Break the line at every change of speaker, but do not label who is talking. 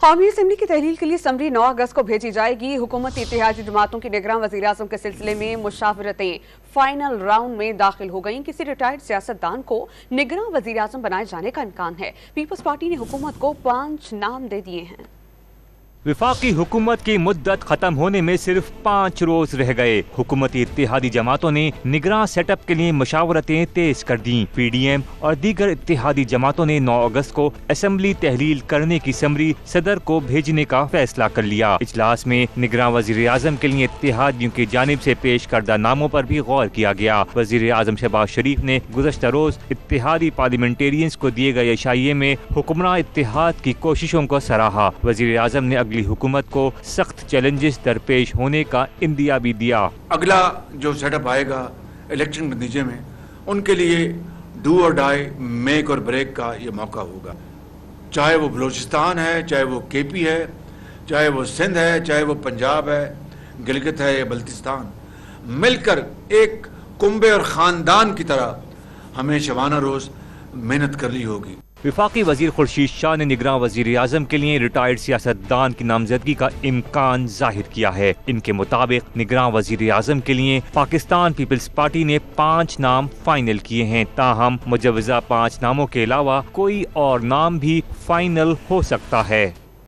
कौमी असम्बली की तहलील के लिए समरी 9 अगस्त को भेजी जाएगी। हुकूमती इत्तेहादी जमातों की निगरान वज़ीर-ए-आज़म के सिलसिले में मुशावरतें फाइनल राउंड में दाखिल हो गईं। किसी रिटायर्ड सियासतदान को निगरान वज़ीर-ए-आज़म बनाए जाने का इम्कान है। पीपल्स पार्टी ने हुकूमत को 5 नाम दे दिए हैं।
वफाकी हुकूमत की मुद्दत खत्म होने में सिर्फ 5 रोज रह गए। हुकूमती इत्तेहादी जमातों ने निगरान सेटअप के लिए मशावरतें तेज कर दी। PDM और दीगर इत्तेहादी जमातों ने 9 अगस्त को असम्बली तहलील करने की समरी सदर को भेजने का फैसला कर लिया। इजलास में निगरान वज़ीर आज़म के लिए इत्तेहादियों की जानिब से पेश करदा नामों पर भी गौर किया गया। वज़ीर आज़म शहबाज शरीफ ने गुज़श्ता रोज इत्तेहादी पार्लियामेंटेरियंस को दिए गए इशाइये में हुक्मरान इत्तेहाद की कोशिशों को सराहा। वज़ीर आज़म ने अगली हुकूमत को सख्त चैलेंजेस दरपेश होने का इंदिया भी दिया।
अगला जो सेटअप आएगा इलेक्शन के नतीजे में, उनके लिए डू और डाई, मेक और ब्रेक का ये मौका होगा। चाहे वो बलूचिस्तान है, चाहे वो KP है, चाहे वो सिंध है, चाहे वो पंजाब है, गिलगित है या बल्तिस्तान, मिलकर एक कुंबे और ख़ानदान की तरह हमें शबाना रोज़ मेहनत करनी होगी।
वफाकी वजीर खुर्शीद शाह ने निगरान वजीर आज़म के लिए रिटायर्ड सियासतदान की नामजदगी का इम्कान जाहिर किया है। इनके मुताबिक निगरान वजीर आज़म के लिए पाकिस्तान पीपल्स पार्टी ने 5 नाम फाइनल किए हैं। ताहम मुजवजा 5 नामों के अलावा कोई और नाम भी फाइनल हो सकता है।